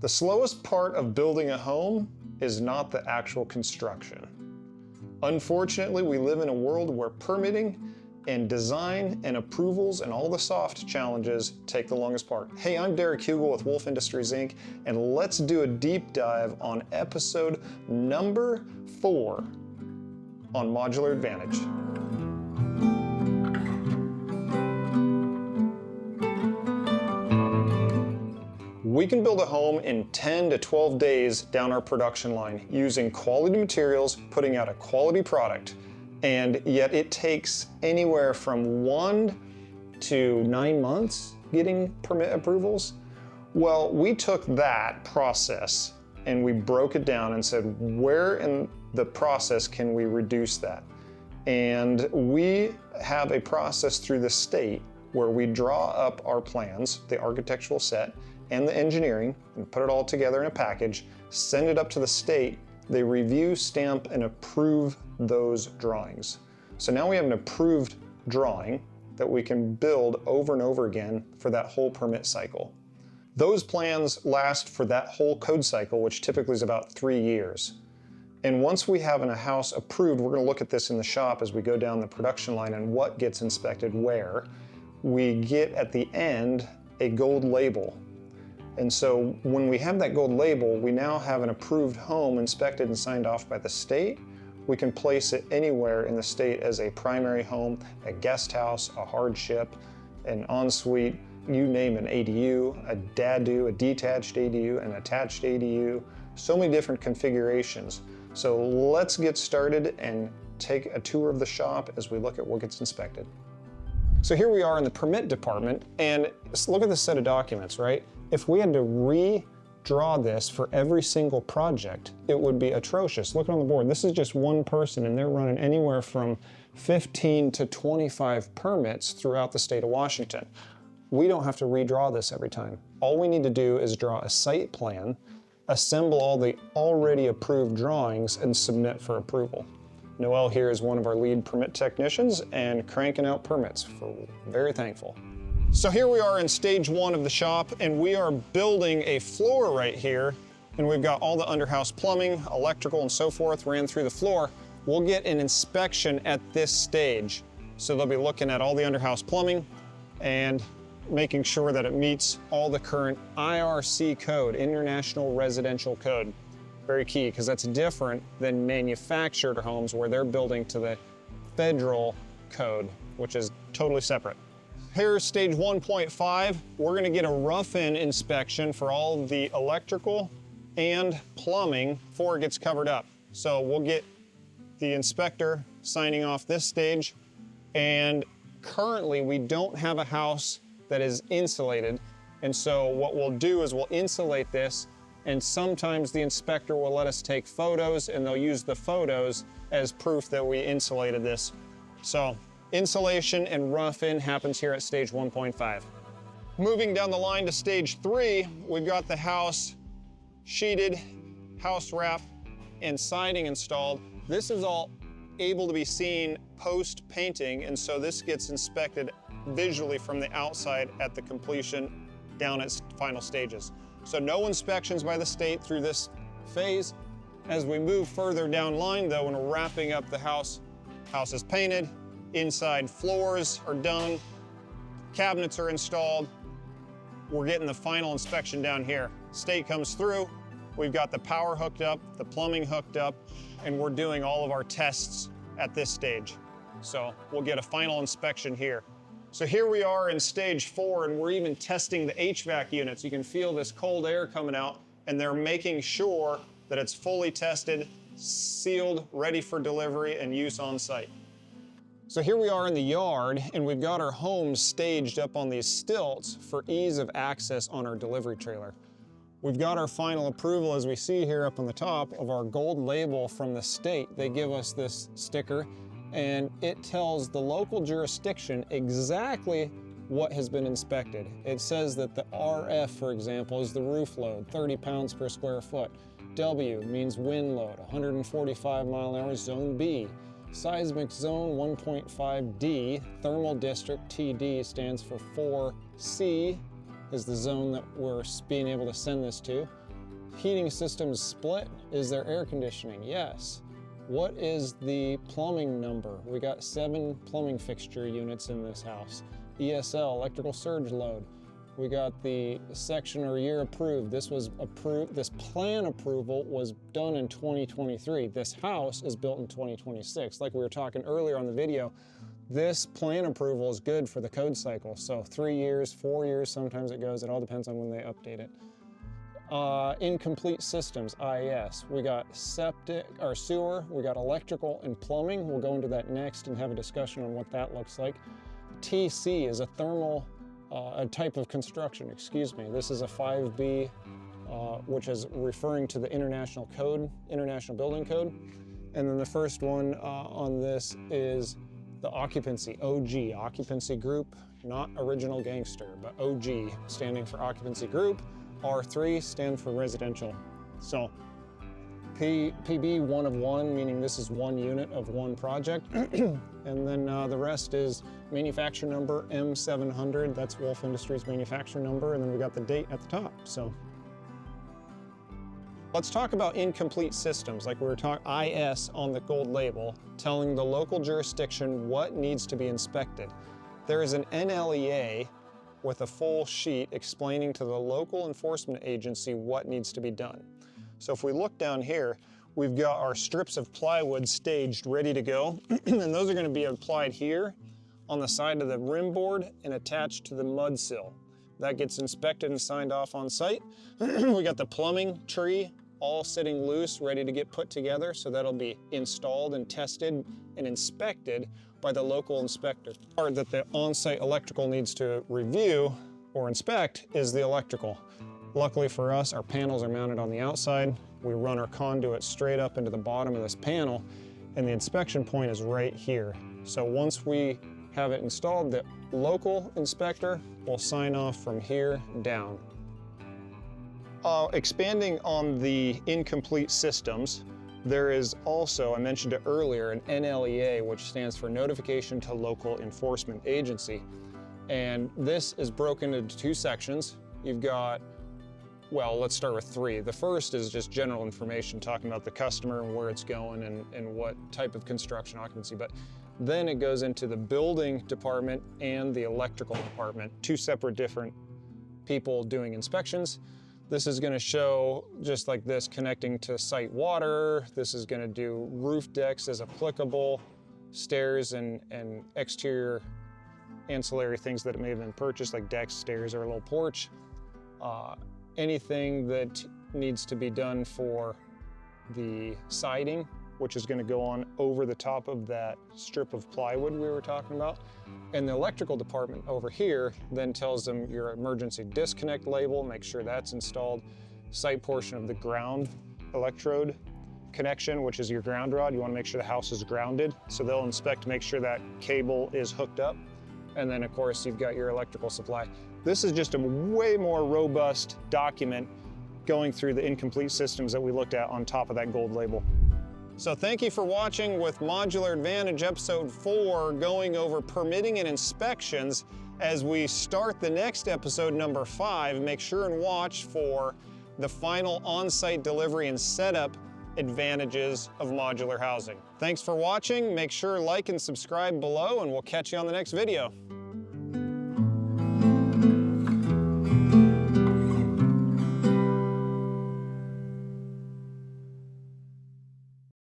The slowest part of building a home is not the actual construction. Unfortunately, we live in a world where permitting and design and approvals and all the soft challenges take the longest part. Hey, I'm Derek Hugel with Wolf Industries Inc., and let's do a deep dive on episode number 4 on Modular Advantage. We can build a home in 10 to 12 days down our production line using quality materials, putting out a quality product, and yet it takes anywhere from 1 to 9 months getting permit approvals. Well, we took that process and we broke it down and said, where in the process can we reduce that? And we have a process through the state where we draw up our plans, the architectural set, and the engineering, and put it all together in a package, send it up to the state, they review, stamp, and approve those drawings. So now we have an approved drawing that we can build over and over again for that whole permit cycle. Those plans last for that whole code cycle, which typically is about 3 years. And once we have a house approved, we're gonna look at this in the shop as we go down the production line and what gets inspected where. We get at the end a gold label. And so when we have that gold label, we now have an approved home inspected and signed off by the state. We can place it anywhere in the state as a primary home, a guest house, a hardship, an ensuite, you name an ADU, a DADU, a detached ADU, an attached ADU, so many different configurations. So let's get started and take a tour of the shop as we look at what gets inspected. So here we are in the permit department, and look at this set of documents, right? If we had to redraw this for every single project, it would be atrocious. Look on the board, this is just one person, and they're running anywhere from 15 to 25 permits throughout the state of Washington. We don't have to redraw this every time. All we need to do is draw a site plan, assemble all the already approved drawings, and submit for approval. Noel here is one of our lead permit technicians and cranking out permits. We're very thankful. So here we are in stage 1 of the shop, and we are building a floor right here, and we've got all the underhouse plumbing, electrical, and so forth ran through the floor. We'll get an inspection at this stage. So they'll be looking at all the underhouse plumbing and making sure that it meets all the current IRC code, International Residential Code. Very key, because that's different than manufactured homes where they're building to the federal code, which is totally separate. Here's stage 1.5. We're gonna get a rough-in inspection for all the electrical and plumbing before it gets covered up. So we'll get the inspector signing off this stage, and currently we don't have a house that is insulated, and so what we'll do is we'll insulate this, and sometimes the inspector will let us take photos, and they'll use the photos as proof that we insulated this. So insulation and rough-in happens here at stage 1.5. Moving down the line to stage 3, we've got the house sheeted, house wrap, and siding installed. This is all able to be seen post-painting, and so this gets inspected visually from the outside at the completion down its final stages. So no inspections by the state through this phase. As we move further down line though, when we're wrapping up the house is painted, inside floors are done, cabinets are installed, we're getting the final inspection down here. State comes through, we've got the power hooked up, the plumbing hooked up, and we're doing all of our tests at this stage. So we'll get a final inspection here. So here we are in stage 4, and we're even testing the HVAC units. You can feel this cold air coming out, and they're making sure that it's fully tested, sealed, ready for delivery and use on site. So here we are in the yard, and we've got our home staged up on these stilts for ease of access on our delivery trailer. We've got our final approval, as we see here up on the top, of our gold label from the state. They give us this sticker, and it tells the local jurisdiction exactly what has been inspected. It says that the RF, for example, is the roof load, 30 pounds per square foot. W means wind load, 145 mile an hour, zone B. Seismic zone 1.5D, thermal district TD stands for 4C, is the zone that we're being able to send this to. heating system split? Is there air conditioning? Yes. What is the plumbing number? We got 7 plumbing fixture units in this house. ESL, electrical surge load. We got the section or year approved. This was approved, this plan approval was done in 2023. This house is built in 2026. Like we were talking earlier on the video, this plan approval is good for the code cycle. So 3 years, 4 years, sometimes it goes. It all depends on when they update it. Incomplete systems, IS. We got septic or sewer, we got electrical and plumbing. We'll go into that next and have a discussion on what that looks like. TC is a thermal, a type of construction, excuse me. This is a 5B, which is referring to the international code, International Building Code. And then the first one on this is the occupancy, OG, occupancy group, not original gangster, but OG, standing for occupancy group. R3 stand for residential. So PB 1 of 1, meaning this is 1 unit of 1 project. And then the rest is manufacturer number M700. That's Wolf Industries manufacturer number. And then we got the date at the top. So let's talk about incomplete systems. Like we were talking, IS on the gold label, telling the local jurisdiction what needs to be inspected. There is an NLEA with a full sheet explaining to the local enforcement agency what needs to be done. So if we look down here, we've got our strips of plywood staged, ready to go. And those are gonna be applied here on the side of the rim board and attached to the mud sill. That gets inspected and signed off on site. We got the plumbing tree all sitting loose, ready to get put together. So that'll be installed and tested and inspected by the local inspector. The part that the on-site electrical needs to review or inspect is the electrical. Luckily for us, our panels are mounted on the outside. We run our conduit straight up into the bottom of this panel, and the inspection point is right here. So once we have it installed, the local inspector will sign off from here down. Expanding on the incomplete systems, there is also, I mentioned it earlier, an NLEA, which stands for Notification to Local Enforcement Agency. And this is broken into 2 sections. You've got, well, let's start with 3. The first is just general information, talking about the customer and where it's going and what type of construction occupancy. But then it goes into the building department and the electrical department, 2 separate different people doing inspections. This is going to show, just like this, connecting to site water. This is going to do roof decks as applicable, stairs and exterior ancillary things that may have been purchased, like decks, stairs, or a little porch. Anything that needs to be done for the siding, which is going to go on over the top of that strip of plywood we were talking about. And the electrical department over here then tells them your emergency disconnect label, make sure that's installed. Site portion of the ground electrode connection, which is your ground rod. You want to make sure the house is grounded. So they'll inspect to make sure that cable is hooked up. And then of course you've got your electrical supply. This is just a way more robust document going through the incomplete systems that we looked at on top of that gold label. So thank you for watching with Modular Advantage episode 4, going over permitting and inspections. As we start the next episode, number 5, make sure and watch for the final on-site delivery and setup advantages of modular housing. Thanks for watching. Make sure to like and subscribe below, and we'll catch you on the next video.